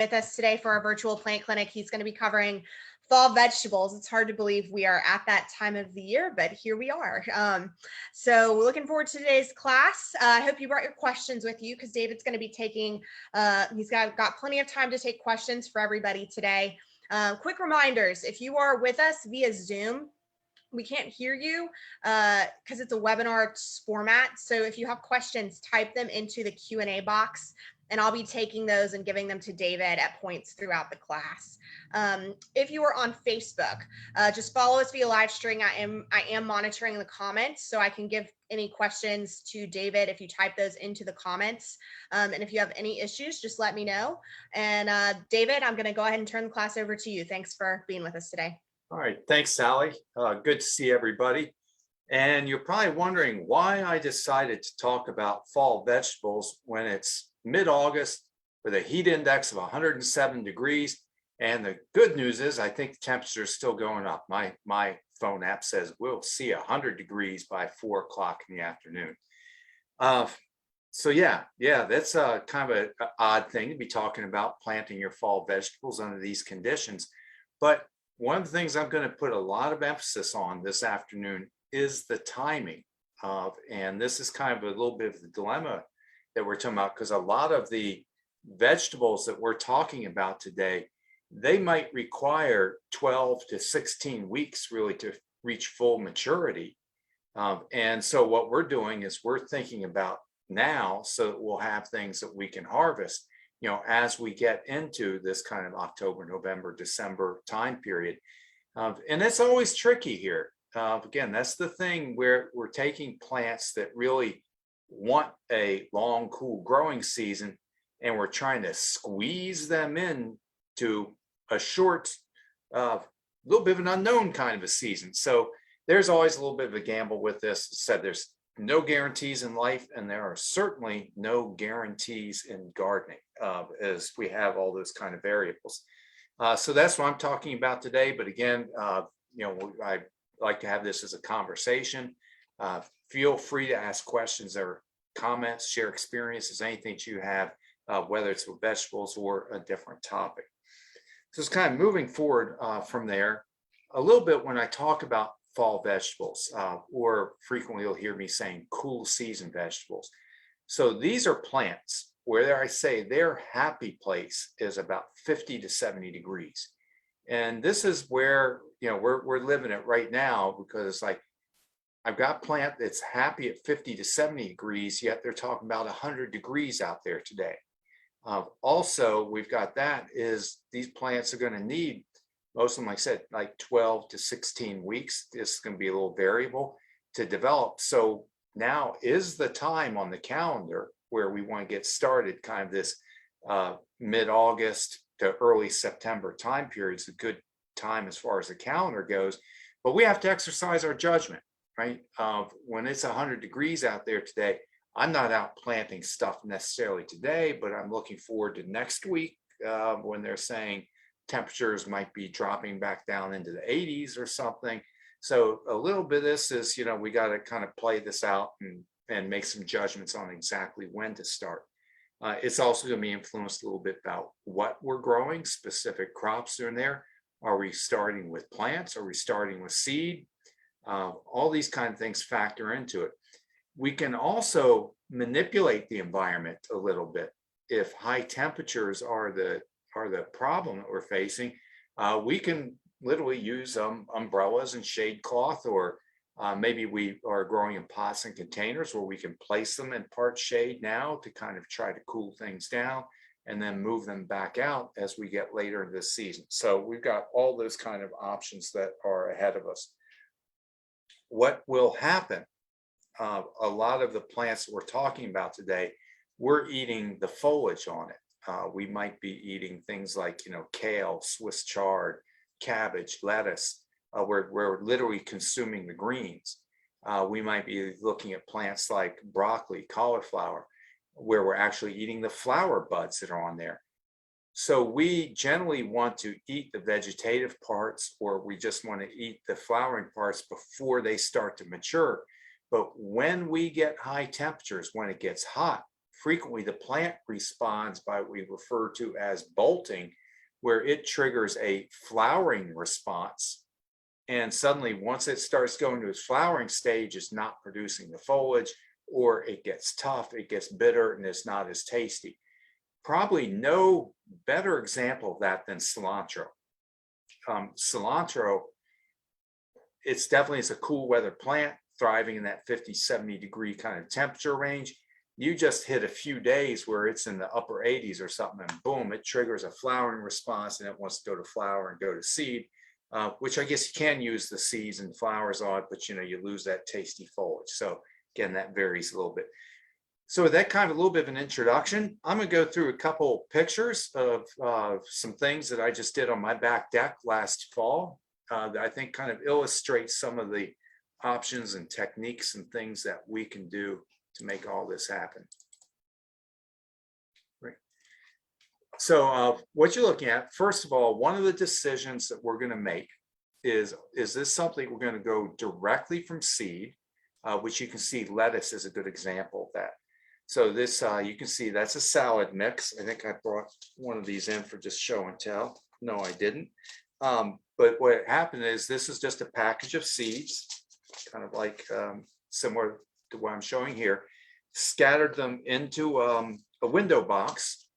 with us today for our virtual plant clinic. He's going to be covering fall vegetables. It's hard to believe we are at that time of the year, but here we are. So looking forward to today's class. I hope you brought your questions with you because David's going to be taking, he's got plenty of time to take questions for everybody today. Quick reminders, if you are with us via Zoom, we can't hear you because it's a webinar format. So if you have questions, type them into the Q&A box, and I'll be taking those and giving them to David at points throughout the class. If you are on Facebook, just follow us via live stream. I am monitoring the comments, so I can give any questions to David if you type those into the comments. And if you have any issues, just let me know. And David, I'm going to go ahead and turn the class over to you. Thanks for being with us today. All right, thanks, Sally. Good to see everybody. And you're probably wondering why I decided to talk about fall vegetables when it's mid-August with a heat index of 107 degrees. And the good news is I think the temperature is still going up. My phone app says we'll see 100 degrees by 4 o'clock in the afternoon. So yeah, that's kind of an odd thing to be talking about, planting your fall vegetables under these conditions. But one of the things I'm going to put a lot of emphasis on this afternoon is the timing of, and this is kind of a little bit of the dilemma that we're talking about, because a lot of the vegetables that we're talking about today, they might require 12 to 16 weeks really to reach full maturity. And so what we're doing is we're thinking about now so that we'll have things that we can harvest, you know, as we get into this kind of October, November, December time period. And it's always tricky here. Again, that's the thing where we're taking plants that really want a long, cool growing season, and we're trying to squeeze them in to a short, little bit of an unknown kind of a season. So there's always a little bit of a gamble with this. Said there's no guarantees in life, and there are certainly no guarantees in gardening, as we have all those kind of variables. So that's what I'm talking about today. But again, you know, I like to have this as a conversation. Feel free to ask questions or comments, share experiences, anything that you have, whether it's with vegetables or a different topic. So it's kind of moving forward from there a little bit when I talk about fall vegetables, or frequently you'll hear me saying cool season vegetables. So these are plants where I say their happy place is about 50 to 70 degrees. And this is where, you know, we're living it right now, because it's like, I've got a plant that's happy at 50 to 70 degrees, yet they're talking about 100 degrees out there today. Also, we've got that is these plants are going to need, most of them, like I said, like 12 to 16 weeks. This is going to be a little variable to develop. So now is the time on the calendar where we want to get started, kind of this mid-August to early September time period is a good time as far as the calendar goes. But we have to exercise our judgment, right? When it's 100 degrees out there today, I'm not out planting stuff necessarily today, but I'm looking forward to next week when they're saying temperatures might be dropping back down into the 80s or something. So a little bit of this is, you know, we got to kind of play this out and make some judgments on exactly when to start. It's also going to be influenced a little bit about what we're growing, specific crops are in there. Are we starting with plants? Are we starting with seed? All these kind of things factor into it. We can also manipulate the environment a little bit. If high temperatures are the problem that we're facing, we can literally use umbrellas and shade cloth, or maybe we are growing in pots and containers where we can place them in part shade now to kind of try to cool things down, and then move them back out as we get later in this season. So we've got all those kind of options that are ahead of us. What will happen? A lot of the plants that we're talking about today, we're eating the foliage on it. We might be eating things like, you know, kale, Swiss chard, cabbage, lettuce. We're literally consuming the greens. We might be looking at plants like broccoli, cauliflower, where we're actually eating the flower buds that are on there. So we generally want to eat the vegetative parts, or we just want to eat the flowering parts before they start to mature. But when we get high temperatures, when it gets hot, frequently the plant responds by what we refer to as bolting, where it triggers a flowering response. And suddenly, once it starts going to its flowering stage, it's not producing the foliage, or it gets tough, it gets bitter, and it's not as tasty. Probably no better example of that than cilantro. Cilantro, it's a cool weather plant thriving in that 50-70 degree kind of temperature range. You just hit a few days where it's in the upper 80s or something, and boom, it triggers a flowering response, and it wants to go to flower and go to seed, which I guess you can use the seeds and flowers on, but you lose that tasty foliage. So again, that varies a little bit. So with that kind of a little bit of an introduction, I'm going to go through a couple pictures of some things that I just did on my back deck last fall that I think kind of illustrates some of the options and techniques and things that we can do to make all this happen. Right. So what you're looking at, first of all, one of the decisions that we're going to make is this something we're going to go directly from seed, which you can see lettuce is a good example of that. So this, you can see that's a salad mix. I think I brought one of these in for just show and tell. No, I didn't. But what happened is this is just a package of seeds, kind of like similar to what I'm showing here, scattered them into a window box.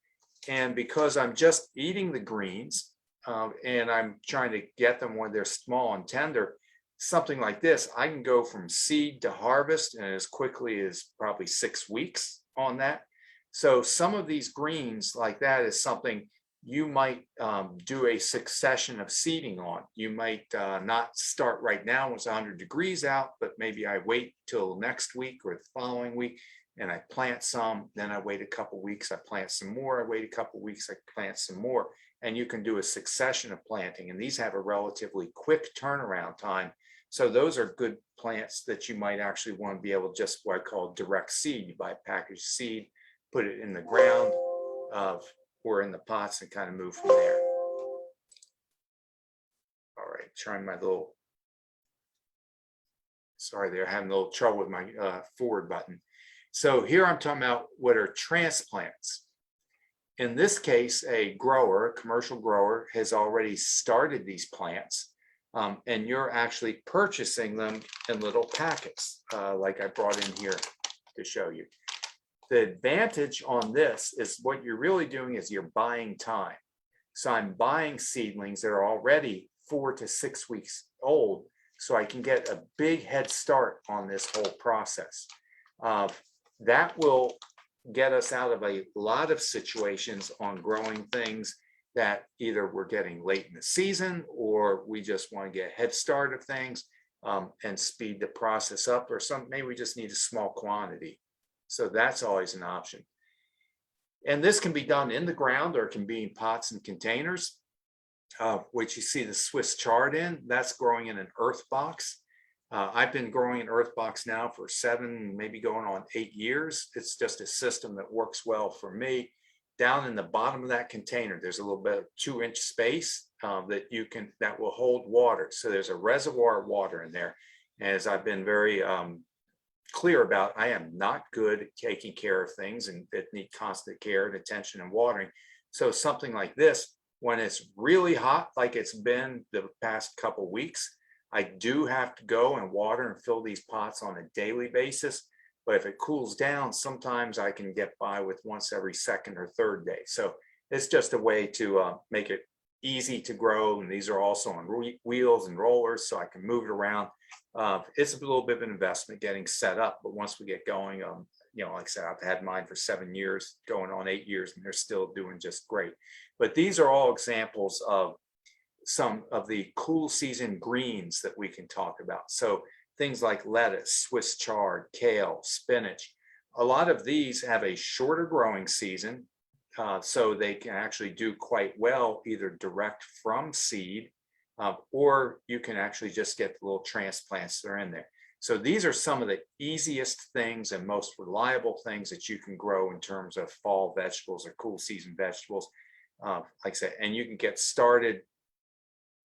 And because I'm just eating the greens and I'm trying to get them when they're small and tender, something like this, I can go from seed to harvest in as quickly as probably 6 weeks on that. So some of these greens like that is something you might do a succession of seeding on. You might not start right now when it's 100 degrees out, but maybe I wait till next week or the following week and I plant some, then I wait a couple weeks, I plant some more, I wait a couple weeks, I plant some more. And you can do a succession of planting, and these have a relatively quick turnaround time. So those are good plants that you might actually want to be able to just what I call direct seed. You buy packaged seed, put it in the ground or in the pots and kind of move from there. All right, trying my little, sorry, they're having a little trouble with my forward button. So here I'm talking about what are transplants. In this case, a grower, a commercial grower, has already started these plants. And you're actually purchasing them in little packets, like I brought in here to show you. The advantage on this is what you're really doing is you're buying time. So I'm buying seedlings that are already 4 to 6 weeks old, so I can get a big head start on this whole process. That will get us out of a lot of situations on growing things that either we're getting late in the season or we just want to get a head start of things and speed the process up, or maybe we just need a small quantity. So that's always an option. And this can be done in the ground or it can be in pots and containers, which you see the Swiss chard in, that's growing in an Earthbox. I've been growing an Earthbox now for 7, maybe going on 8 years. It's just a system that works well for me. Down in the bottom of that container, there's a little bit of 2-inch space that will hold water. So there's a reservoir of water in there. And as I've been very clear about, I am not good at taking care of things and that need constant care and attention and watering. So something like this, when it's really hot, like it's been the past couple weeks, I do have to go and water and fill these pots on a daily basis. But if it cools down, sometimes I can get by with once every second or third day. So it's just a way to make it easy to grow. And these are also on wheels and rollers, so I can move it around. It's a little bit of an investment getting set up, but once we get going, like I said, I've had mine for 7 years, going on 8 years, and they're still doing just great. But these are all examples of some of the cool season greens that we can talk about. So things like lettuce, Swiss chard, kale, spinach. A lot of these have a shorter growing season, so they can actually do quite well either direct from seed, or you can actually just get the little transplants that are in there. So these are some of the easiest things and most reliable things that you can grow in terms of fall vegetables or cool season vegetables. Like I said, and you can get started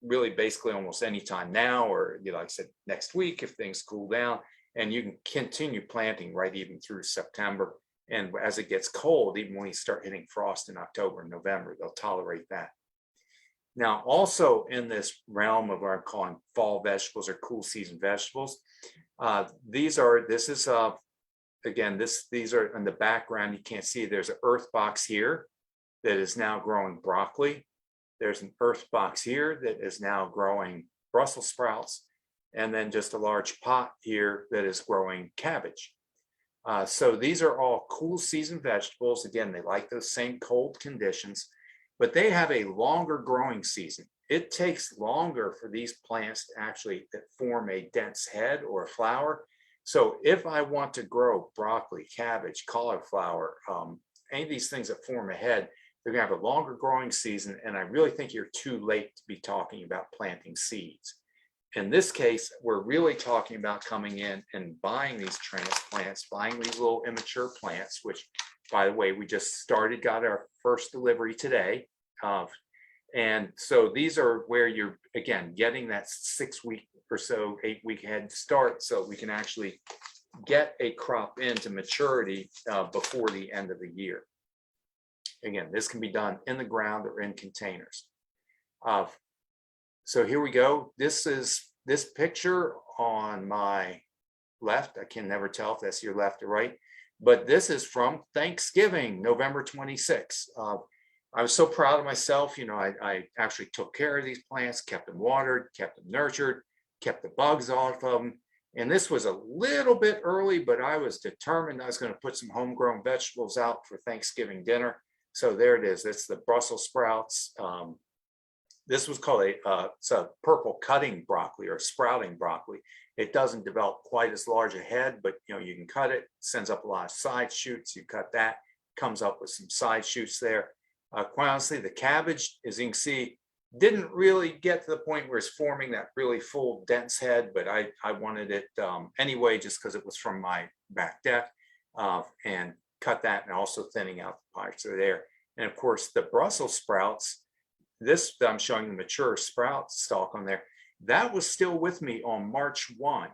really basically almost any time now, or like I said, next week if things cool down, and you can continue planting right even through September. And as it gets cold, even when you start hitting frost in October and November, they'll tolerate that. Now, also in this realm of what I'm calling fall vegetables or cool season vegetables, these are in the background. You can't see, there's an Earthbox here that is now growing broccoli. There's an Earthbox here that is now growing Brussels sprouts, and then just a large pot here that is growing cabbage. So these are all cool season vegetables. Again, they like those same cold conditions, but they have a longer growing season. It takes longer for these plants to actually form a dense head or a flower. So if I want to grow broccoli, cabbage, cauliflower, any of these things that form a head, they're gonna have a longer growing season. And I really think you're too late to be talking about planting seeds. In this case, we're really talking about coming in and buying these transplants, buying these little immature plants, which, by the way, we just got our first delivery today. And so these are where you're, again, getting that 6 week or so, 8 week head start, so we can actually get a crop into maturity before the end of the year. Again, this can be done in the ground or in containers. So here we go. This is this picture on my left. I can never tell if that's your left or right, but this is from Thanksgiving, November 26th. I was so proud of myself. You know, I actually took care of these plants, kept them watered, kept them nurtured, kept the bugs off of them. And this was a little bit early, but I was determined I was going to put some homegrown vegetables out for Thanksgiving dinner. So there it is. It's the Brussels sprouts. This was called it's a purple cutting broccoli or sprouting broccoli. It doesn't develop quite as large a head, but you know, you can cut it, sends up a lot of side shoots. You cut that, comes up with some side shoots there. Quite honestly, the cabbage, as you can see, didn't really get to the point where it's forming that really full dense head, but I wanted it anyway, just because it was from my back deck, and cut that, and also thinning out the parts are there. And of course, the Brussels sprouts, this I'm showing the mature sprout stalk on there, that was still with me on March 1.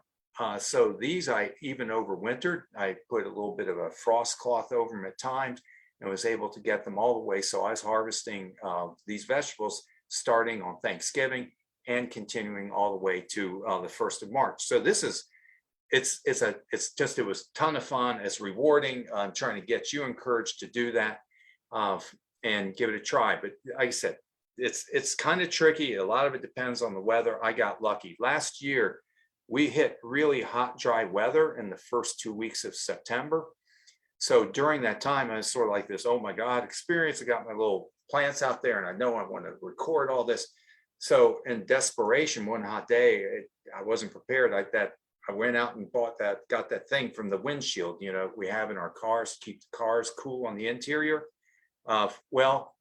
So these I even overwintered. I put a little bit of a frost cloth over them at times and was able to get them all the way. So I was harvesting these vegetables starting on Thanksgiving and continuing all the way to the 1st of March. So this is, it was a ton of fun. It's rewarding. I'm trying to get you encouraged to do that and give it a try. But like I said, it's kind of tricky. A lot of it depends on the weather. I got lucky. Last year, we hit really hot, dry weather in the first 2 weeks of September. So during that time, I was sort of like this, oh my God, experience. I got my little plants out there and I know I want to record all this. So in desperation, one hot day, I wasn't prepared like that. I went out and got that thing from the windshield, you know, we have in our cars to keep the cars cool on the interior. Well,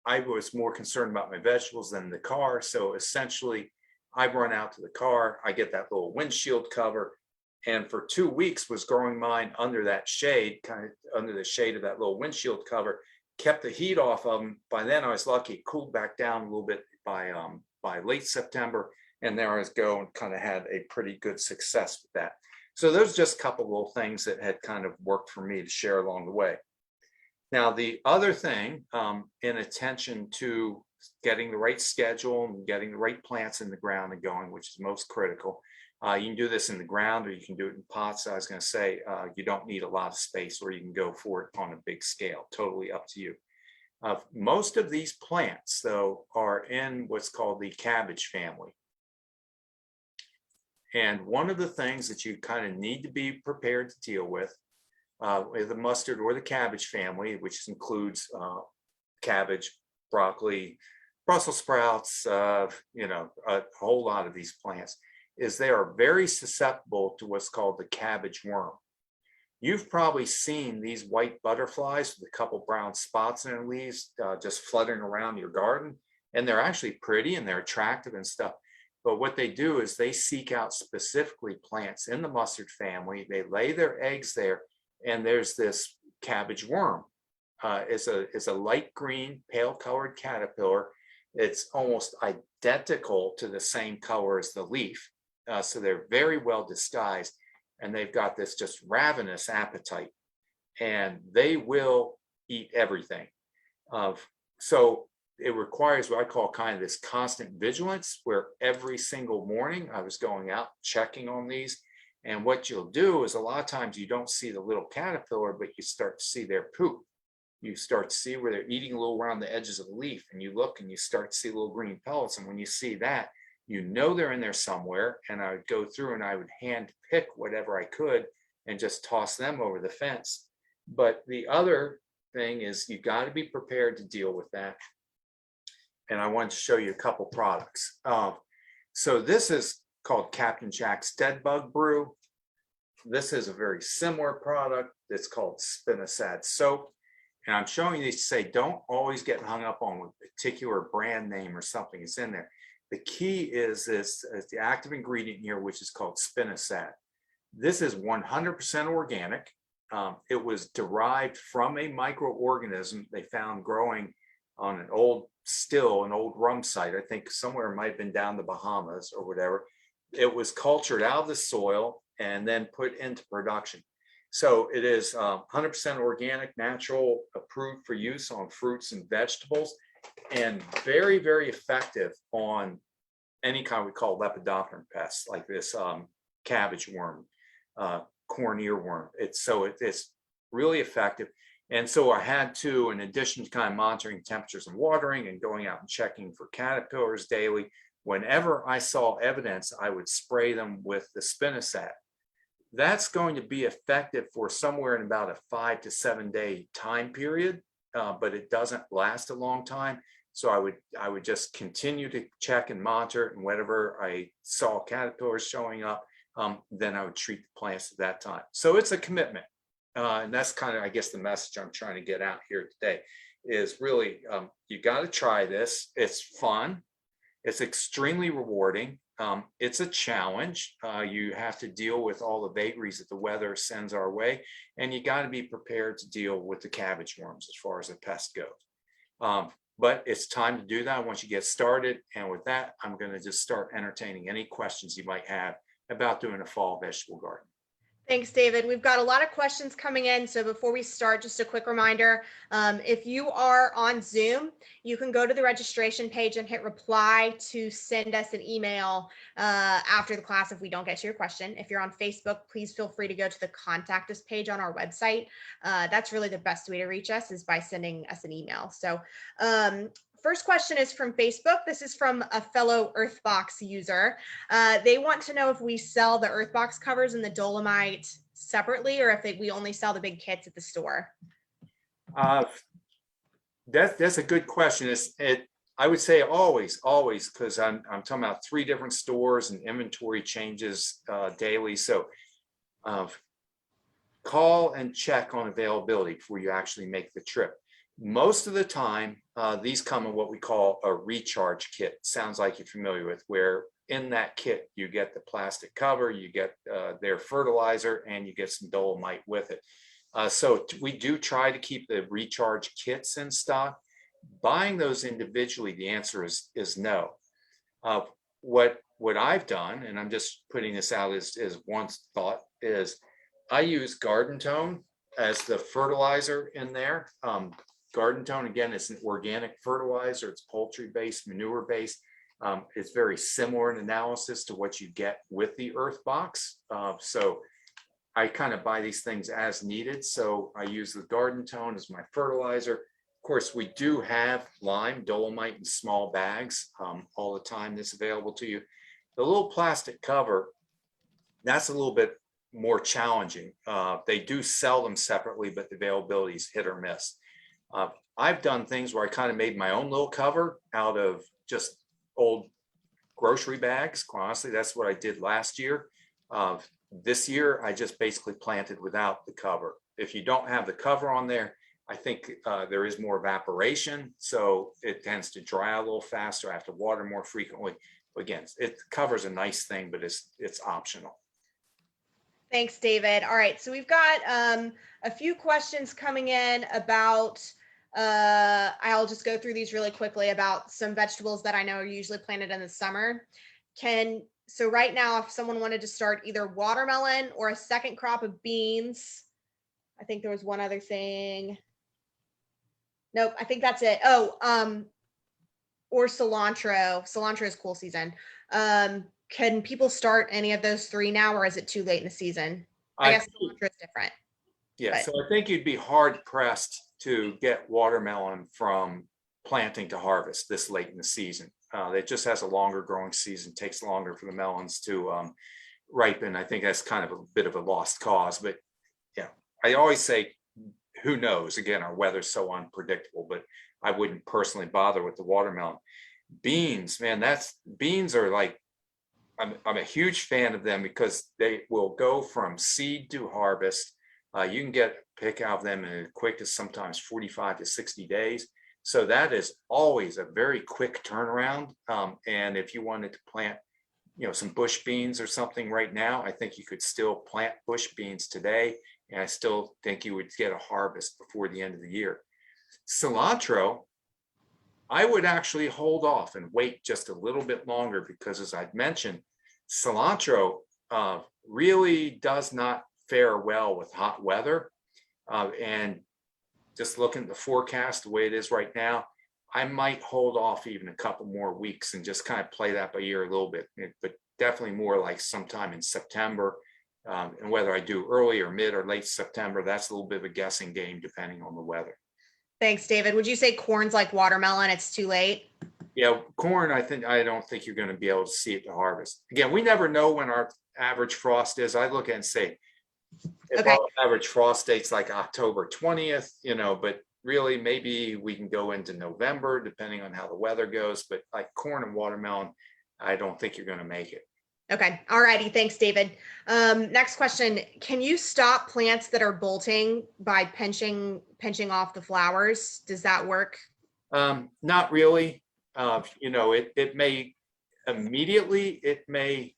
I was more concerned about my vegetables than the car. So essentially, I run out to the car, I get that little windshield cover, and for 2 weeks was growing mine under that shade, kind of under the shade of that little windshield cover, kept the heat off of them. By then I was lucky, it cooled back down a little bit by late September, and there I was going, kind of had a pretty good success with that. So there's just a couple little things that had kind of worked for me to share along the way. Now, the other thing, in attention to getting the right schedule and getting the right plants in the ground and going, which is most critical, you can do this in the ground or you can do it in pots. I was going to say, you don't need a lot of space, or you can go for it on a big scale, totally up to you. Most of these plants, though, are in what's called the cabbage family. And one of the things that you kind of need to be prepared to deal with the mustard or the cabbage family, which includes cabbage, broccoli, Brussels sprouts, you know, a whole lot of these plants, is they are very susceptible to what's called the cabbage worm. You've probably seen these white butterflies with a couple brown spots in their leaves just fluttering around your garden, and they're actually pretty and they're attractive and stuff. But what they do is they seek out specifically plants in the mustard family. They lay their eggs there, and there's this cabbage worm. It's a light green, pale colored caterpillar. It's almost identical to the same color as the leaf. So they're very well disguised, and they've got this just ravenous appetite. and they will eat everything. So it requires what I call kind of this constant vigilance, where every single morning I was going out checking on these. And what you'll do is a lot of times you don't see the little caterpillar, but you start to see their poop. You start to see where they're eating a little around the edges of the leaf, and you look and you start to see little green pellets. And when you see that, you know they're in there somewhere. And I would go through and I would hand pick whatever I could and just toss them over the fence. But the other thing is you got to be prepared to deal with that. And I wanted to show you a couple products. So this is called Captain Jack's Dead Bug Brew. This is a very similar product. It's called Spinosad soap. And I'm showing you these to say, don't always get hung up on a particular brand name or something that's in there. The key is the active ingredient here, which is called Spinosad. This is 100% organic. It was derived from a microorganism they found growing on an old rum site. I think somewhere it might have been down the Bahamas or whatever. It was cultured out of the soil and then put into production. So it is 100% organic, natural, approved for use on fruits and vegetables, and very, very effective on any kind we call lepidopteran pests like this cabbage worm, corn earworm. It's really effective. And so I had to, in addition to kind of monitoring temperatures and watering and going out and checking for caterpillars daily, whenever I saw evidence, I would spray them with the Spinosad. That's going to be effective for somewhere in about a 5 to 7 day time period, but it doesn't last a long time. So I would just continue to check and monitor, and whenever I saw caterpillars showing up, then I would treat the plants at that time. So it's a commitment. And that's kind of, I guess, the message I'm trying to get out here today is really, you got to try this. It's fun. It's extremely rewarding. It's a challenge. You have to deal with all the vagaries that the weather sends our way, and you got to be prepared to deal with the cabbage worms as far as the pest goes. But it's time to do that once you get started. And with that, I'm going to just start entertaining any questions you might have about doing a fall vegetable garden. Thanks, David. We've got a lot of questions coming in. So before we start, just a quick reminder, if you are on Zoom, you can go to the registration page and hit reply to send us an email after the class if we don't get to your question. If you're on Facebook, please feel free to go to the contact us page on our website. That's really the best way to reach us, is by sending us an email. So first question is from Facebook. This is from a fellow Earthbox user. They want to know if we sell the Earthbox covers and the dolomite separately, or if we only sell the big kits at the store. That's a good question. I would say always, because I'm talking about 3 different stores and inventory changes daily. So call and check on availability before you actually make the trip. Most of the time, these come in what we call a recharge kit. Sounds like you're familiar with, where in that kit, you get the plastic cover, you get their fertilizer, and you get some dolomite with it. So we do try to keep the recharge kits in stock. Buying those individually, the answer is no. What I've done, and I'm just putting this out as one thought, is I use Garden Tone as the fertilizer in there. Garden Tone, again, is an organic fertilizer. It's poultry-based, manure-based. It's very similar in analysis to what you get with the Earthbox. So I kind of buy these things as needed. So I use the Garden Tone as my fertilizer. Of course, we do have lime, dolomite in small bags all the time that's available to you. The little plastic cover, that's a little bit more challenging. They do sell them separately, but the availability is hit or miss. I've done things where I kind of made my own little cover out of just old grocery bags. Quite honestly, that's what I did last year. This year, I just basically planted without the cover. If you don't have the cover on there, I think there is more evaporation, so it tends to dry out a little faster. I have to water more frequently. Again, it covers a nice thing, but it's optional. Thanks, David. All right, so we've got a few questions coming in about, I'll just go through these really quickly, about some vegetables that I know are usually planted in the summer. So right now, if someone wanted to start either watermelon or a second crop of beans, I think there was one other thing. Nope, I think that's it. Oh, or cilantro. Cilantro is cool season. Can people start any of those three now, or is it too late in the season? I guess cilantro is different. Yeah, but so I think you'd be hard pressed to get watermelon from planting to harvest this late in the season. It just has a longer growing season, takes longer for the melons to ripen. I think that's kind of a bit of a lost cause, but yeah, I always say, who knows? Again, our weather's so unpredictable, but I wouldn't personally bother with the watermelon. Beans, man, beans are like, I'm a huge fan of them because they will go from seed to harvest. You can get pick out of them in as quick as sometimes 45 to 60 days. So that is always a very quick turnaround. And if you wanted to plant, some bush beans or something right now, I think you could still plant bush beans today. And I still think you would get a harvest before the end of the year. Cilantro, I would actually hold off and wait just a little bit longer because, as I've mentioned, cilantro really does not fare well with hot weather. And just looking at the forecast the way it is right now, I might hold off even a couple more weeks and just kind of play that by ear a little bit, but definitely more like sometime in September. And whether I do early or mid or late September, that's a little bit of a guessing game depending on the weather. Thanks, David. Would you say corn's like watermelon? It's too late? Yeah, corn, I don't think you're going to be able to see it to harvest. Again, we never know when our average frost is. I look at it and say, if Okay. our average frost date's like October 20th, but really maybe we can go into November, depending on how the weather goes. But like corn and watermelon, I don't think you're going to make it. Okay. All righty. Thanks, David. Next question. Can you stop plants that are bolting by pinching off the flowers? Does that work? Not really. It may immediately, it may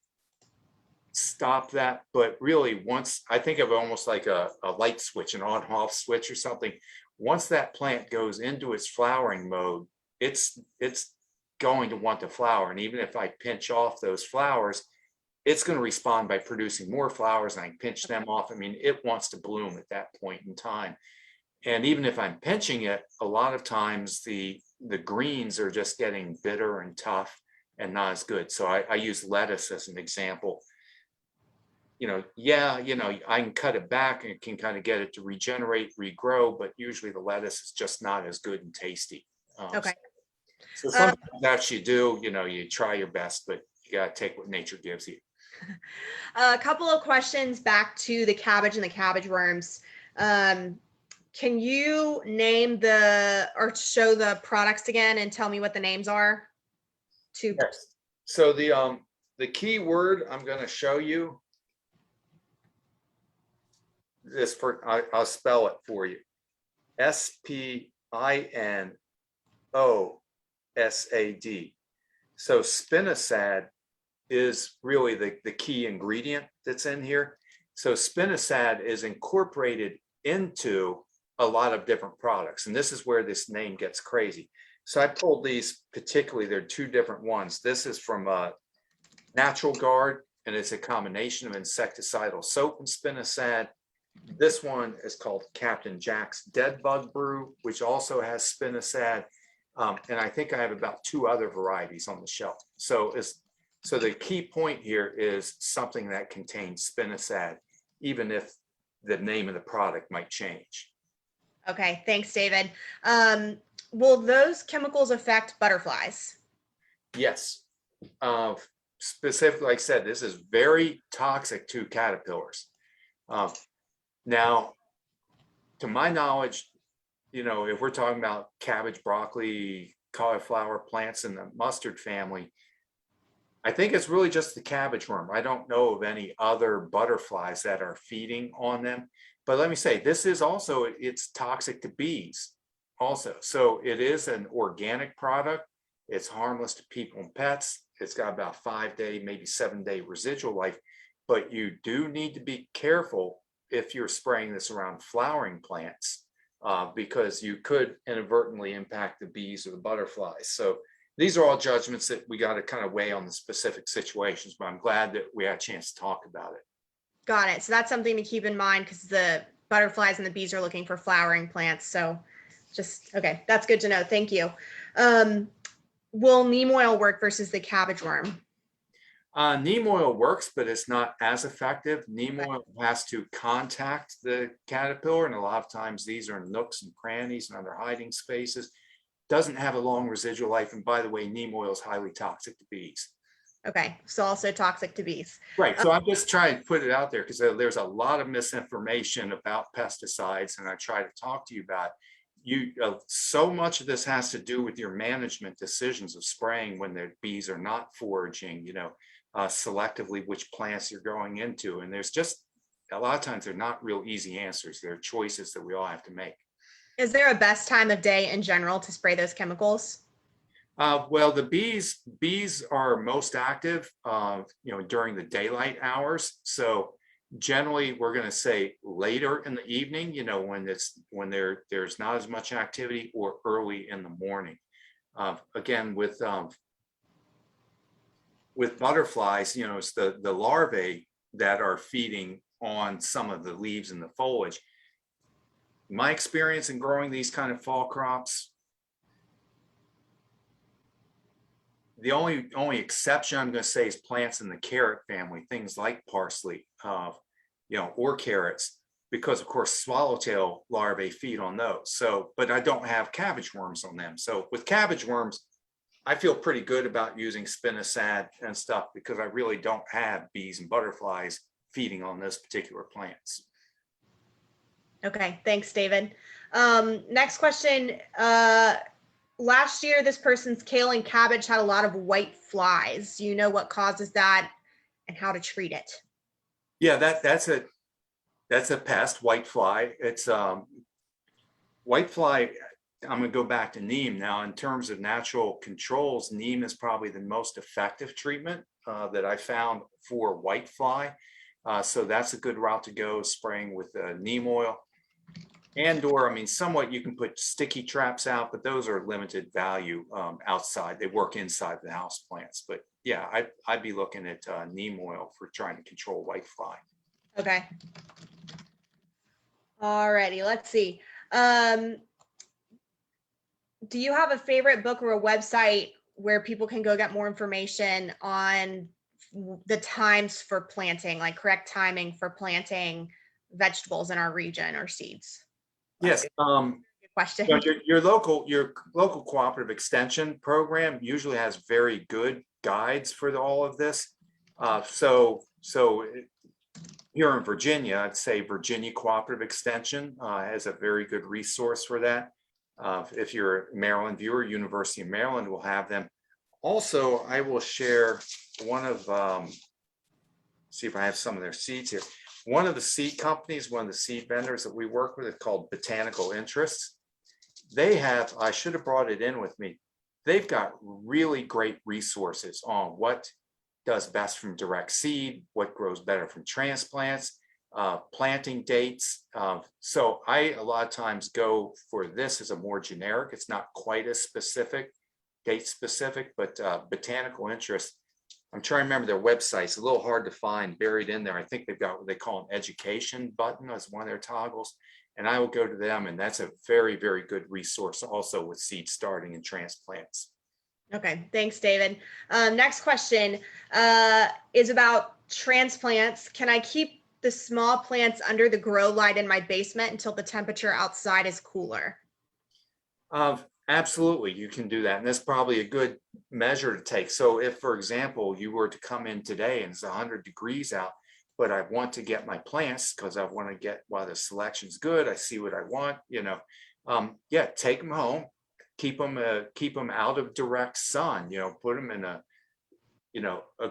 stop that, but really once, I think of it almost like a light switch, an on-off switch or something. Once that plant goes into its flowering mode, it's going to want to flower. And even if I pinch off those flowers, it's going to respond by producing more flowers, and I pinch them off. I mean, it wants to bloom at that point in time. And even if I'm pinching it, a lot of times the greens are just getting bitter and tough and not as good. So I use lettuce as an example. I can cut it back and can kind of get it to regenerate, regrow, but usually the lettuce is just not as good and tasty. Okay. So sometimes that you do, you try your best, but you got to take what nature gives you. A couple of questions back to the cabbage and the cabbage worms. Can you name or show the products again and tell me what the names are? Yes. So the key word I'm going to show you this I'll spell it for you. Spinosad. So Spinosad is really the key ingredient that's in here. So Spinosad is incorporated into a lot of different products. And this is where this name gets crazy. So I pulled these particularly, there are two different ones. This is from Natural Guard, and it's a combination of insecticidal soap and Spinosad. This one is called Captain Jack's Dead Bug Brew, which also has Spinosad. And I think I have about two other varieties on the shelf. So the key point here is something that contains Spinosad, even if the name of the product might change. Okay, thanks, David. Will those chemicals affect butterflies? Yes. Specifically, like I said, this is very toxic to caterpillars. Now, to my knowledge, if we're talking about cabbage, broccoli, cauliflower plants in the mustard family, I think it's really just the cabbage worm. I don't know of any other butterflies that are feeding on them. But let me say, this is also, it's toxic to bees also. So it is an organic product. It's harmless to people and pets. It's got about 5-day, maybe 7-day residual life. But you do need to be careful if you're spraying this around flowering plants, because you could inadvertently impact the bees or the butterflies. So these are all judgments that we got to kind of weigh on the specific situations, but I'm glad that we had a chance to talk about it. Got it. So that's something to keep in mind, because the butterflies and the bees are looking for flowering plants. So just, okay, that's good to know. Thank you. Will neem oil work versus the cabbage worm? Neem oil works, but it's not as effective. Neem Okay. oil has to contact the caterpillar, and a lot of times these are nooks and crannies and other hiding spaces. Doesn't have a long residual life, and by the way, neem oil is highly toxic to bees. Okay, so also toxic to bees. Right, so I'm just trying to put it out there because there's a lot of misinformation about pesticides, and I try to talk to you about so much of this has to do with your management decisions of spraying when the bees are not foraging, selectively which plants you're going into. And there's just a lot of times they're not real easy answers. They're choices that we all have to make. Is there a best time of day in general to spray those chemicals? Well, the bees are most active, during the daylight hours. So generally, we're going to say later in the evening, when there's not as much activity, or early in the morning. Again, with butterflies, it's the larvae that are feeding on some of the leaves and the foliage. My experience in growing these kind of fall crops, the only exception I'm going to say is plants in the carrot family, things like parsley, or carrots, because of course swallowtail larvae feed on those. So, but I don't have cabbage worms on them. So with cabbage worms, I feel pretty good about using spinosad and stuff because I really don't have bees and butterflies feeding on those particular plants. Okay, thanks, David. Next question. Last year, this person's kale and cabbage had a lot of white flies. Do you know what causes that and how to treat it? Yeah, that's a pest, white fly. It's white fly. I'm going to go back to neem now. In terms of natural controls, neem is probably the most effective treatment that I found for white fly. So that's a good route to go, spraying with neem oil. And/or, I mean, somewhat you can put sticky traps out, but those are limited value outside. They work inside the house plants. But yeah, I'd be looking at neem oil for trying to control white fly. Okay. Alrighty, let's see. Do you have a favorite book or a website where people can go get more information on the times for planting, like correct timing for planting vegetables in our region or seeds? Yes. Good question. Your local cooperative extension program usually has very good guides for all of this. So here in Virginia, I'd say Virginia Cooperative Extension has a very good resource for that. If you're a Maryland viewer, University of Maryland will have them. Also, I will share one of, see if I have some of their seeds here. One of the seed companies, one of the seed vendors that we work with is called Botanical Interests. They have, I should have brought it in with me. They've got really great resources on what does best from direct seed, what grows better from transplants, planting dates. So I, a lot of times, go for this as a more generic. It's not quite as specific, date specific, but Botanical Interest. I'm trying to remember their website. It's a little hard to find, buried in there. I think they've got what they call an education button as one of their toggles. And I will go to them, and that's a very, very good resource also with seed starting and transplants. Okay, thanks, David. Next question is about transplants. Can I keep the small plants under the grow light in my basement until the temperature outside is cooler? Absolutely, you can do that. And that's probably a good measure to take. So if, for example, you were to come in today and it's 100 degrees out, but I want to get my plants because I want to get, while the selection's good, I see what I want, yeah, take them home, keep them out of direct sun, put them in a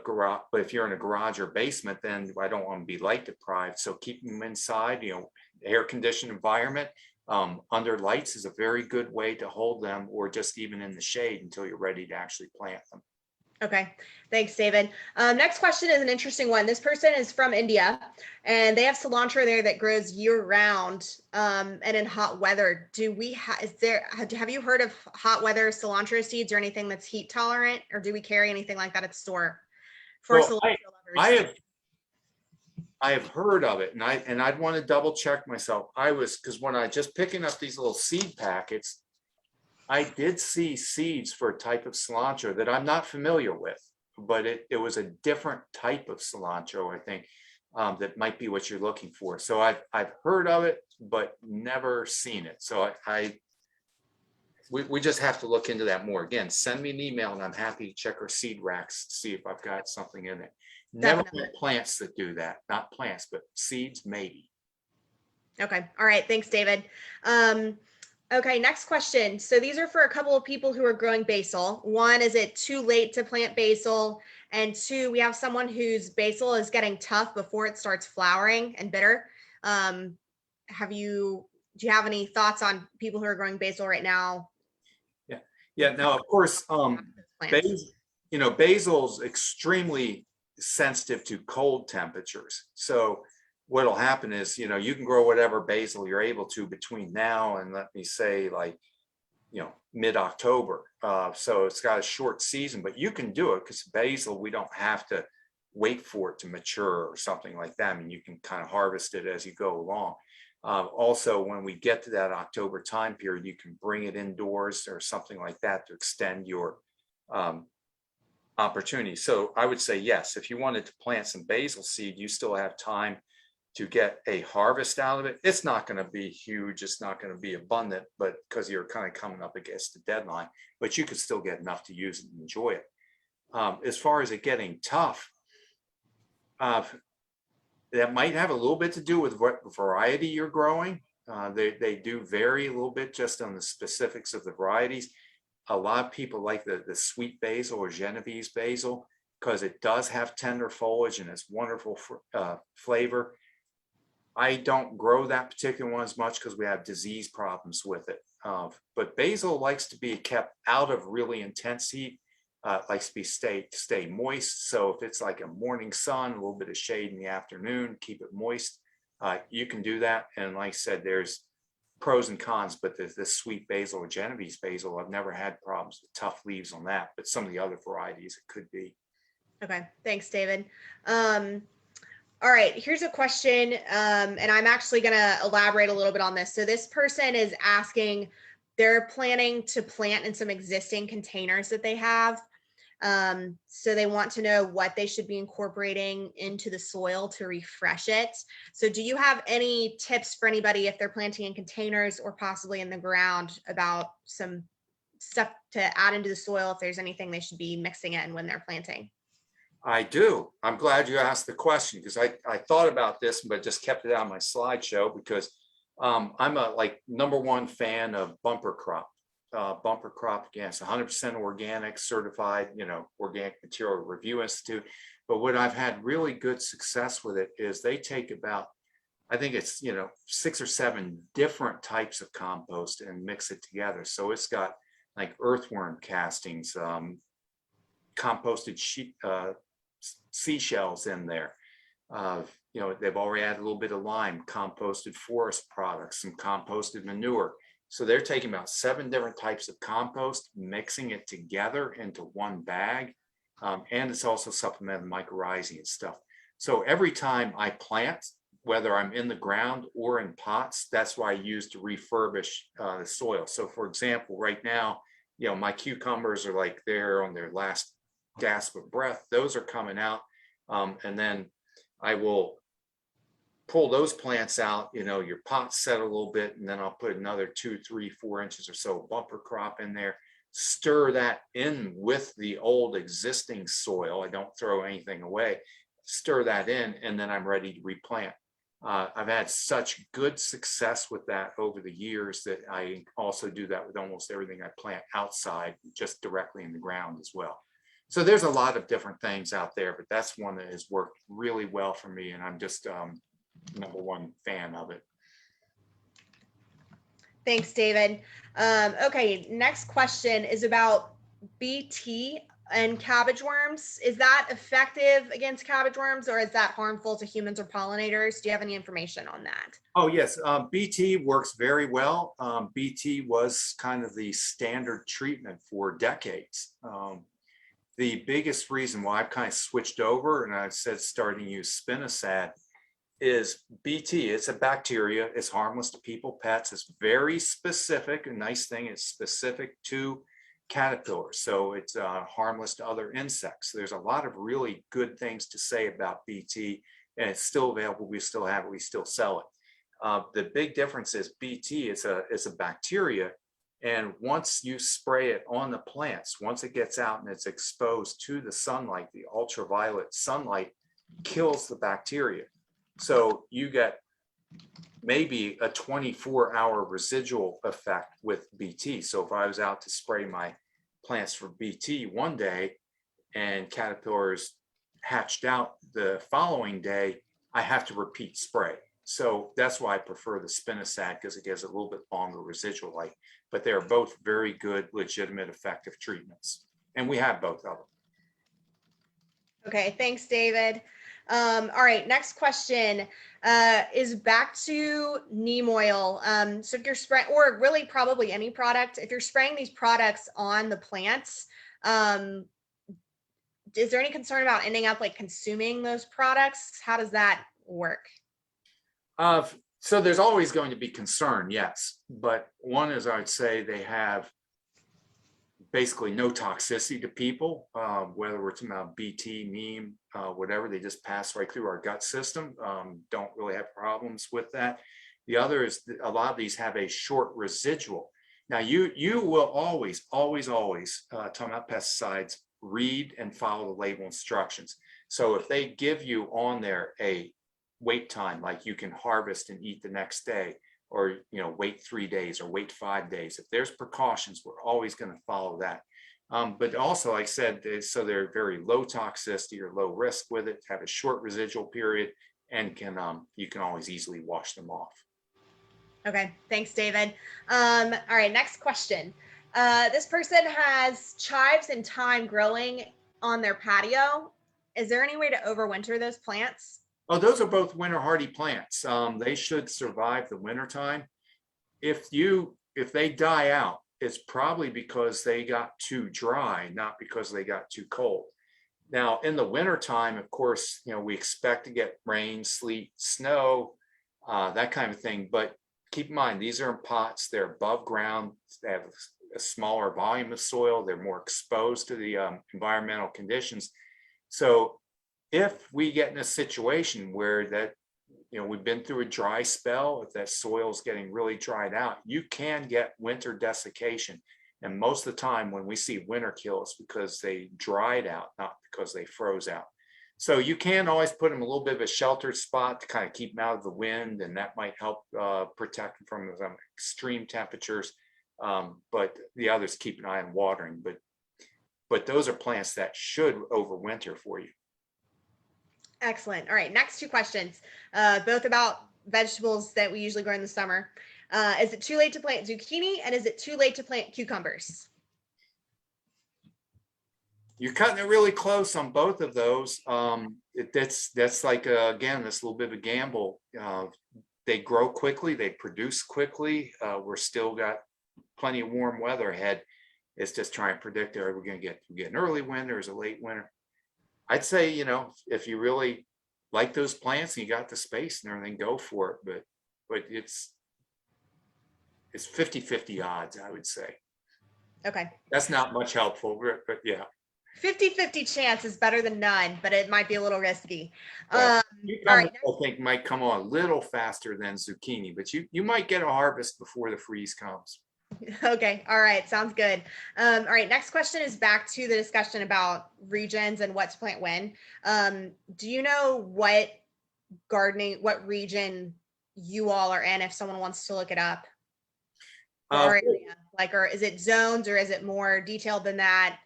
garage. But if you're in a garage or basement, then I don't want to be light deprived. So keep them inside, air conditioned environment. Under lights is a very good way to hold them, or just even in the shade until you're ready to actually plant them. Okay, thanks, David. Next question is an interesting one. This person is from India, and they have cilantro there that grows year round and in hot weather. Have you heard of hot weather cilantro seeds or anything that's heat tolerant, or do we carry anything like that at the store for cilantro lovers? I have heard of it, and I'd want to double check myself. Because when I just picking up these little seed packets, I did see seeds for a type of cilantro that I'm not familiar with, but it was a different type of cilantro, I think, that might be what you're looking for. So I've heard of it, but never seen it. So we just have to look into that more. Again, send me an email and I'm happy to check our seed racks to see if I've got something in it. Never Definitely. met plants that do that. Not plants, but seeds, maybe. Okay. All right. Thanks, David. Okay, next question. So these are for a couple of people who are growing basil. One, is it too late to plant basil? And two, we have someone whose basil is getting tough before it starts flowering and bitter. Do you have any thoughts on people who are growing basil right now? Yeah. Now, of course, Plants. basil's extremely sensitive to cold temperatures. So what'll happen is, you can grow whatever basil you're able to between now and, let me say, like, mid-October. So it's got a short season, but you can do it because basil, we don't have to wait for it to mature or something like that. I mean, you can kind of harvest it as you go along. Also, when we get to that October time period, you can bring it indoors or something like that to extend your opportunity. So I would say, yes, if you wanted to plant some basil seed, you still have time to get a harvest out of it. It's not going to be huge. It's not going to be abundant, but because you're kind of coming up against the deadline, but you could still get enough to use and enjoy it. As far as it getting tough, that might have a little bit to do with what variety you're growing. They do vary a little bit just on the specifics of the varieties. A lot of people like the sweet basil or Genovese basil because it does have tender foliage and it's wonderful flavor. I don't grow that particular one as much because we have disease problems with it. But basil likes to be kept out of really intense heat. Likes to be stay moist. So if it's like a morning sun, a little bit of shade in the afternoon, keep it moist. You can do that. And like I said, there's pros and cons, but the sweet basil or Genovese basil, I've never had problems with tough leaves on that, but some of the other varieties it could be. Okay, thanks, David. All right, here's a question, and I'm actually going to elaborate a little bit on this. So this person is asking, they're planning to plant in some existing containers that they have. So they want to know what they should be incorporating into the soil to refresh it. So do you have any tips for anybody if they're planting in containers or possibly in the ground about some stuff to add into the soil, if there's anything they should be mixing in when they're planting? I do. I'm glad you asked the question because I thought about this, but just kept it on my slideshow because I'm a #1 fan of bumper crop. Bumper crop, again, it's 100% organic, certified, Organic Material Review Institute. But what I've had really good success with it is they take about, I think it's 6 or 7 different types of compost and mix it together. So it's got like earthworm castings, composted seashells in there. They've already added a little bit of lime, composted forest products, some composted manure. So they're taking about 7 different types of compost, mixing it together into one bag. And it's also supplemented mycorrhizae and stuff. So every time I plant, whether I'm in the ground or in pots, that's what I use to refurbish the soil. So for example, right now, my cucumbers are like they're on their last gasp of breath. Those are coming out. And then I will pull those plants out, your pot set a little bit, and then I'll put another 2, 3, 4 inches or so bumper crop in there, stir that in with the old existing soil. I don't throw anything away, stir that in, and then I'm ready to replant. I've had such good success with that over the years that I also do that with almost everything I plant outside, just directly in the ground as well. So there's a lot of different things out there, but that's one that has worked really well for me, and I'm just #1 fan of it. Thanks, David. Okay, next question is about BT and cabbage worms. Is that effective against cabbage worms, or is that harmful to humans or pollinators? Do you have any information on that? Oh, yes. BT works very well. BT was kind of the standard treatment for decades. The biggest reason why I've kind of switched over and I've said starting to use Spinosad is BT. It's a bacteria. It's harmless to people, pets. It's very specific. A nice thing, it's specific to caterpillars. So it's harmless to other insects. There's a lot of really good things to say about BT, and it's still available. We still have it. We still sell it. The big difference is BT is a bacteria. And once you spray it on the plants, once it gets out and it's exposed to the sunlight, the ultraviolet sunlight kills the bacteria. So you get maybe a 24-hour residual effect with BT. So if I was out to spray my plants for BT one day and caterpillars hatched out the following day, I have to repeat spray. So that's why I prefer the Spinosad, because it gives a little bit longer residual life. But they're both very good, legitimate, effective treatments. And we have both of them. Okay, thanks, David. All right, next question is back to neem oil. So if you're spraying, or really probably any product, if you're spraying these products on the plants, is there any concern about ending up like consuming those products? How does that work? So there's always going to be concern, yes. But one is, I'd say they have basically no toxicity to people, whether we're talking about BT, neem, whatever, they just pass right through our gut system. Don't really have problems with that. The other is a lot of these have a short residual. Now you will always talking about pesticides, read and follow the label instructions. So if they give you on there a wait time, like you can harvest and eat the next day, or wait 3 days or wait 5 days, if there's precautions, we're always going to follow that. But also, like I said, so they're very low toxicity or low risk with it, have a short residual period, and you can always easily wash them off. Okay, thanks, David. All right, next question. This person has chives and thyme growing on their patio. Is there any way to overwinter those plants? Oh, those are both winter hardy plants. They should survive the winter time. If they die out, it's probably because they got too dry, not because they got too cold. Now, in the winter time, of course, we expect to get rain, sleet, snow, that kind of thing. But keep in mind, these are in pots. They're above ground. They have a smaller volume of soil. They're more exposed to the environmental conditions. So if we get in a situation where that, we've been through a dry spell, if that soil is getting really dried out, you can get winter desiccation. And most of the time when we see winter kill, it's because they dried out, not because they froze out. So you can always put them a little bit of a sheltered spot to kind of keep them out of the wind, and that might help protect them from some extreme temperatures. But the others, keep an eye on watering. But those are plants that should overwinter for you. Excellent. All right, next two questions, both about vegetables that we usually grow in the summer. Is it too late to plant zucchini, and is it too late to plant cucumbers? You're cutting it really close on both of those. That's like, again, this little bit of a gamble. They grow quickly, they produce quickly. We're still got plenty of warm weather ahead. It's just trying to predict, are we going to get an early winter, is a late winter? I'd say, if you really like those plants and you got the space and everything, go for it. But it's 50-50 odds, I would say. Okay. That's not much helpful, but yeah. 50-50 chance is better than none, but it might be a little risky. All right. I think might come on a little faster than zucchini, but you might get a harvest before the freeze comes. Okay. All right. Sounds good. All right. Next question is back to the discussion about regions and what to plant when. Do you know what region you all are in, if someone wants to look it up? Or is it zones, or is it more detailed than that?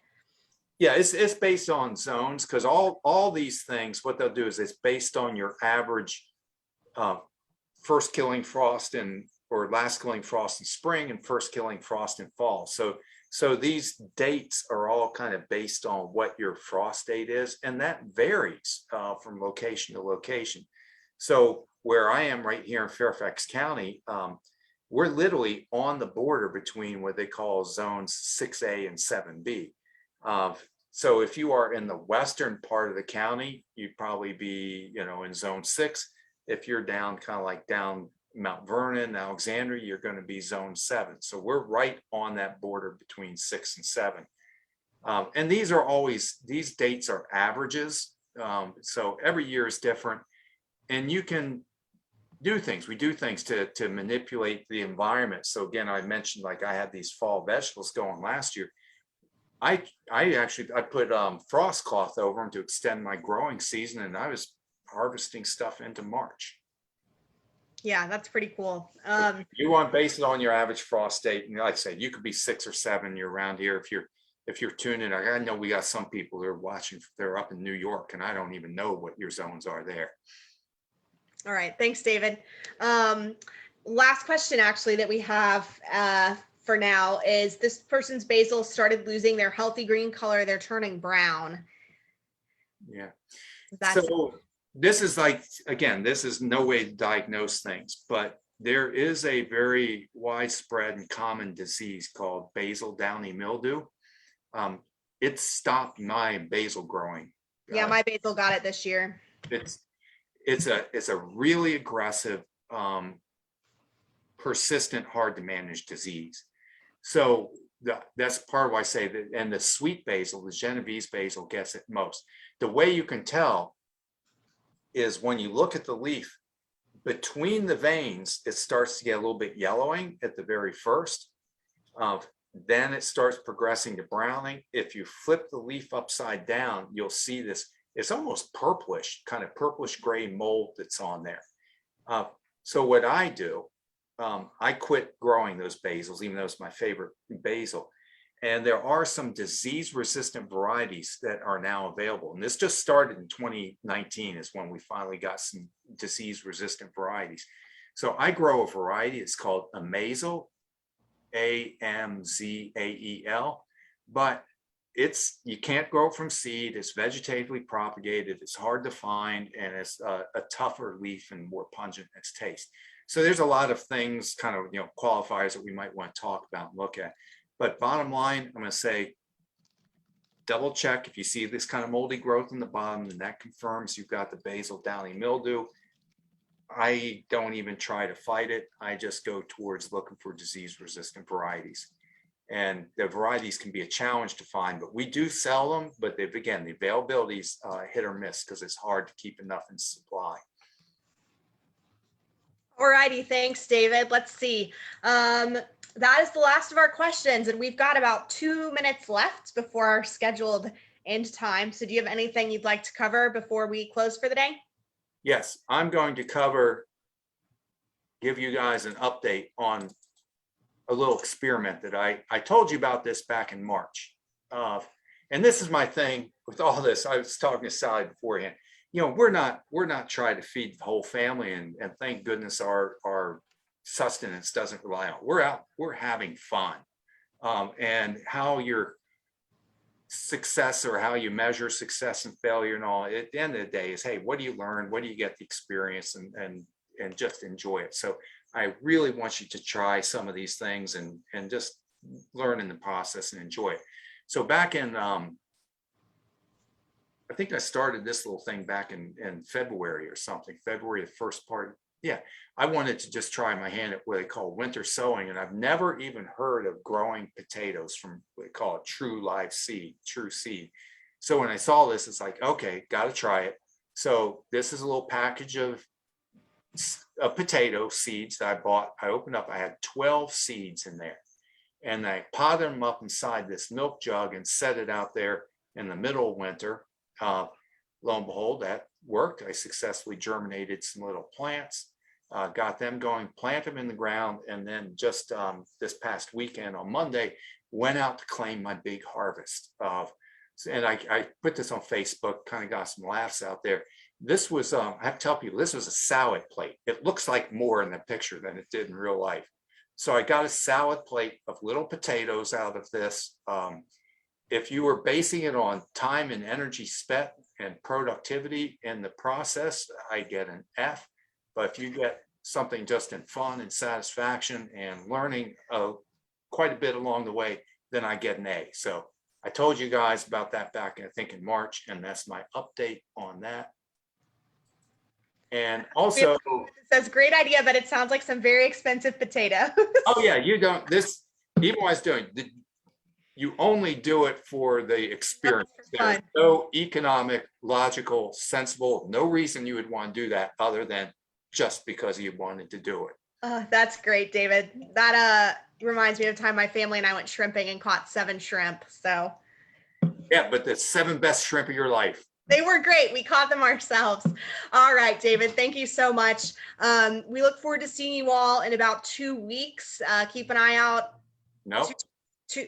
Yeah, it's based on zones, because all these things, what they'll do is it's based on your average first killing frost or last killing frost in spring and first killing frost in fall. So these dates are all kind of based on what your frost date is, and that varies from location to location. So where I am right here in Fairfax County, we're literally on the border between what they call zones 6A and 7B. So if you are in the western part of the county, you'd probably be, in zone 6. If you're down kind of like down Mount Vernon, Alexandria, you're going to be zone 7. So we're right on that border between 6 and 7. And these dates are averages. So every year is different. And you can we do things to manipulate the environment. So again, I mentioned, like, I had these fall vegetables going last year. I put frost cloth over them to extend my growing season, and I was harvesting stuff into March. Yeah, that's pretty cool. You want to base it on your average frost date, and like I said, you could be 6 or 7 year around here. If you're tuning in, I know we got some people who are watching, they're up in New York, and I don't even know what your zones are there. All right, thanks, David. Last question actually that we have for now is, this person's basil started losing their healthy green color. They're turning brown. Yeah. So this is like, again, this is no way to diagnose things, but there is a very widespread and common disease called basal downy mildew. It stopped my basil growing. Yeah, my basil got it this year. It's a really aggressive, persistent, hard to manage disease. So that's part of why I say that. And the sweet basil, the Genovese basil, gets it most. The way you can tell is when you look at the leaf between the veins, it starts to get a little bit yellowing at the very first. Then it starts progressing to browning. If you flip the leaf upside down, you'll see this. It's almost purplish, kind of purplish gray mold that's on there. So what I do, I quit growing those basils, even though it's my favorite basil. And there are some disease-resistant varieties that are now available. And this just started in 2019 is when we finally got some disease-resistant varieties. So I grow a variety, it's called Amzael, Amzael, but you can't grow it from seed. It's vegetatively propagated. It's hard to find, and it's a tougher leaf and more pungent in its taste. So there's a lot of things, kind of, qualifiers that we might want to talk about and look at. But bottom line, I'm going to say, double check if you see this kind of moldy growth in the bottom, and that confirms you've got the basal downy mildew. I don't even try to fight it. I just go towards looking for disease-resistant varieties. And the varieties can be a challenge to find, but we do sell them. But again, the availability is hit or miss because it's hard to keep enough in supply. All righty, thanks, David. Let's see. That is the last of our questions, and we've got about 2 minutes left before our scheduled end time. So do you have anything you'd like to cover before we close for the day? Yes, I'm going to give you guys an update on a little experiment that I told you about this back in March. And this is my thing with all this. I was talking to Sally beforehand. We're not trying to feed the whole family, and thank goodness our sustenance doesn't rely on. We're out, we're having fun. And how your success, or how you measure success and failure and all, at the end of the day is, hey, what do you learn? What do you get the experience, and just enjoy it. So I really want you to try some of these things and just learn in the process and enjoy it. So back in, I think I started this little thing back in February or something, February, the first part. Yeah, I wanted to just try my hand at what they call winter sowing. And I've never even heard of growing potatoes from what they call a true seed. So when I saw this, it's like, okay, got to try it. So this is a little package of potato seeds that I bought. I opened up, I had 12 seeds in there, and I potted them up inside this milk jug and set it out there in the middle of winter. Lo and behold, that worked. I successfully germinated some little plants, got them going, plant them in the ground, and then just this past weekend on Monday, went out to claim my big harvest. And I put this on Facebook, kind of got some laughs out there. This was, I have to tell people, this was a salad plate. It looks like more in the picture than it did in real life. So I got a salad plate of little potatoes out of this. If you were basing it on time and energy spent and productivity in the process, I get an F. But if you get something just in fun and satisfaction and learning quite a bit along the way, then I get an A. So I told you guys about that back, I think, in March, and that's my update on that. And also, It says great idea, but it sounds like some very expensive potatoes. oh yeah, you don't, this, even what I was doing, you only do it for the experience. There's Fun. no economic, logical, sensible, no reason you would want to do that other than just because you wanted to do it. That's great, David. That reminds me of the time my family and I went shrimping and caught 7 shrimp. So Yeah, but the 7 best shrimp of your life. they were great. We caught them ourselves. All right, David, thank you so much. We look forward to seeing you all in about 2 weeks. Keep an eye out. No,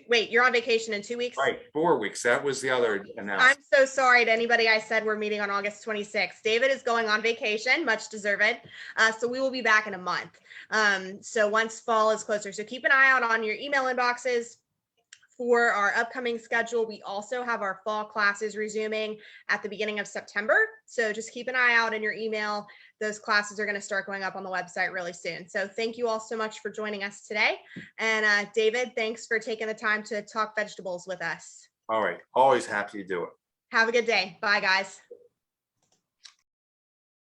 Wait, you're on vacation in 2 weeks? right, 4 weeks. That was the other announcement. I'm so sorry to anybody I said we're meeting on August 26th. David is going on vacation, much deserved. So we will be back in a month. So once fall is closer. So keep an eye out on your email inboxes for our upcoming schedule. We also have our fall classes resuming at the beginning of September. So just keep an eye out in your email. Those classes are going to start going up on the website really soon. So thank you all so much for joining us today. And David, thanks for taking the time to talk vegetables with us. All right, always happy to do it. Have a good day. Bye, guys.